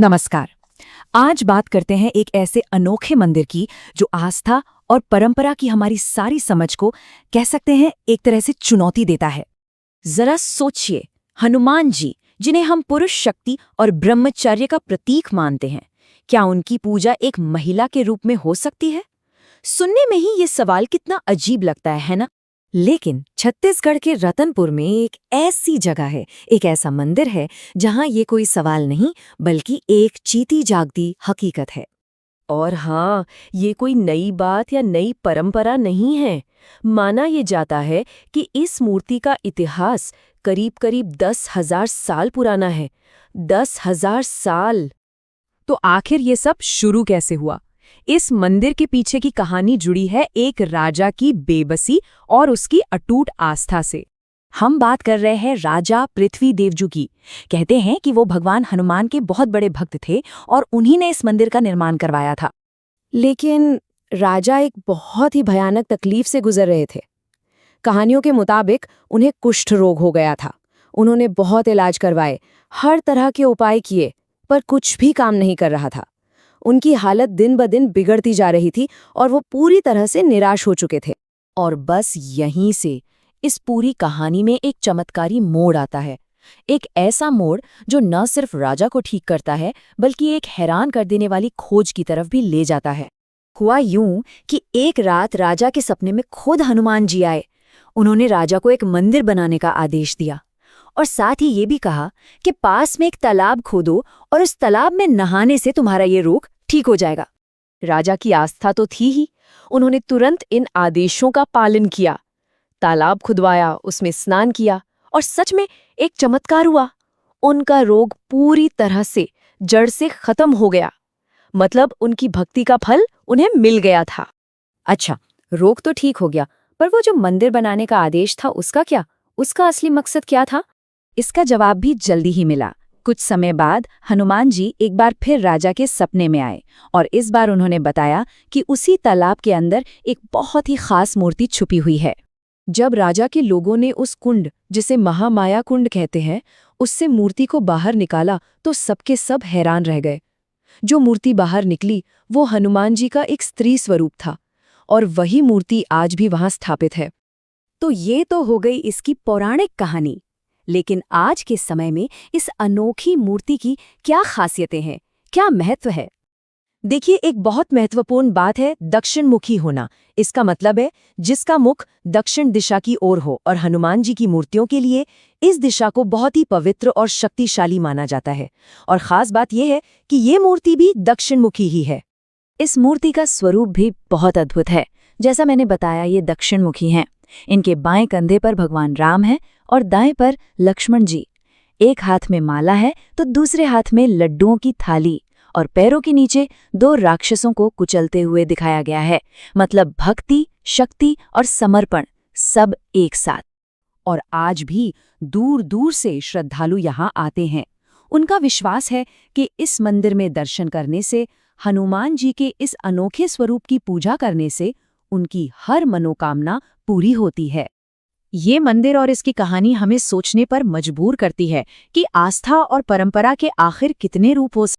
नमस्कार। आज बात करते हैं एक ऐसे अनोखे मंदिर की जो आस्था और परंपरा की हमारी सारी समझ को कह सकते हैं एक तरह से चुनौती देता है। जरा सोचिए, हनुमान जी जिन्हें हम पुरुष शक्ति और ब्रह्मचर्य का प्रतीक मानते हैं, क्या उनकी पूजा एक महिला के रूप में हो सकती है? सुनने में ही ये सवाल कितना अजीब लगता है ना? लेकिन छत्तीसगढ़ के रतनपुर में एक ऐसी जगह है, एक ऐसा मंदिर है जहां ये कोई सवाल नहीं बल्कि एक जीती जागती हकीकत है। और हाँ, ये कोई नई बात या नई परंपरा नहीं है। माना ये जाता है कि इस मूर्ति का इतिहास करीब-करीब 10,000 साल पुराना है। 10,000 साल! तो आखिर ये सब शुरू कैसे हुआ? इस मंदिर के पीछे की कहानी जुड़ी है एक राजा की बेबसी और उसकी अटूट आस्था से। हम बात कर रहे हैं राजा पृथ्वी देवजू की। कहते हैं कि वो भगवान हनुमान के बहुत बड़े भक्त थे और उन्हीं ने इस मंदिर का निर्माण करवाया था। लेकिन राजा एक बहुत ही भयानक तकलीफ से गुजर रहे थे। कहानियों के मुताबिक उन्हें कुष्ठ रोग हो गया था। उन्होंने बहुत इलाज करवाए, हर तरह के उपाय किए, पर कुछ भी काम नहीं कर रहा था। उनकी हालत दिन ब दिन बिगड़ती जा रही थी और वो पूरी तरह से निराश हो चुके थे। और बस यहीं से इस पूरी कहानी में एक चमत्कारी मोड़ आता है। एक ऐसा मोड़ जो न सिर्फ राजा को ठीक करता है बल्कि एक हैरान कर देने वाली खोज की तरफ भी ले जाता है। हुआ यूं कि एक रात राजा के सपने में खुद हनुमान जी आए। उन्होंने राजा को एक मंदिर बनाने का आदेश दिया और साथ ही ये भी कहा कि पास में एक तालाब खोदो और उस तालाब में नहाने से तुम्हारा ये रोग ठीक हो जाएगा। राजा की आस्था तो थी ही, उन्होंने तुरंत इन आदेशों का पालन किया। तालाब खुदवाया, उसमें स्नान किया और सच में एक चमत्कार हुआ। उनका रोग पूरी तरह से जड़ से खत्म हो गया। मतलब उनकी भक्ति का फल उन्हें मिल गया था। अच्छा, रोग तो ठीक हो गया, पर वो जो मंदिर बनाने का आदेश था उसका क्या? उसका असली मकसद क्या था? इसका जवाब भी जल्दी ही मिला। कुछ समय बाद हनुमान जी एक बार फिर राजा के सपने में आए और इस बार उन्होंने बताया कि उसी तालाब के अंदर एक बहुत ही खास मूर्ति छुपी हुई है। जब राजा के लोगों ने उस कुंड, जिसे महामाया कुंड कहते हैं, उससे मूर्ति को बाहर निकाला तो सबके सब हैरान रह गए। जो मूर्ति बाहर निकली वो हनुमान जी का एक स्त्री स्वरूप था और वही मूर्ति आज भी वहां स्थापित है। तो ये तो हो गई इसकी पौराणिक कहानी। लेकिन आज के समय में इस अनोखी मूर्ति की क्या खासियतें हैं, क्या महत्व है? देखिए, एक बहुत महत्वपूर्ण बात है दक्षिण मुखी होना। इसका मतलब है जिसका मुख दक्षिण दिशा की ओर हो, और हनुमान जी की मूर्तियों के लिए इस दिशा को बहुत ही पवित्र और शक्तिशाली माना जाता है। और खास बात यह है कि ये मूर्ति भी दक्षिण मुखी ही है। इस मूर्ति का स्वरूप भी बहुत अद्भुत है। जैसा मैंने बताया, ये दक्षिण मुखी हैं। इनके बाएं कंधे पर भगवान राम हैं और दाएं पर लक्ष्मण जी। एक हाथ में माला है तो दूसरे हाथ में लड्डुओं की थाली, और पैरों के नीचे 2 राक्षसों को कुचलते हुए दिखाया गया है। मतलब भक्ति, शक्ति और समर्पण सब एक साथ। और आज भी दूर दूर से श्रद्धालु यहाँ आते हैं। उनका विश्वास है कि इस मंदिर में दर्शन करने से, हनुमान जी के इस अनोखे स्वरूप की पूजा करने से उनकी हर मनोकामना पूरी होती है। ये मंदिर और इसकी कहानी हमें सोचने पर मजबूर करती है कि आस्था और परंपरा के आखिर कितने रूप हो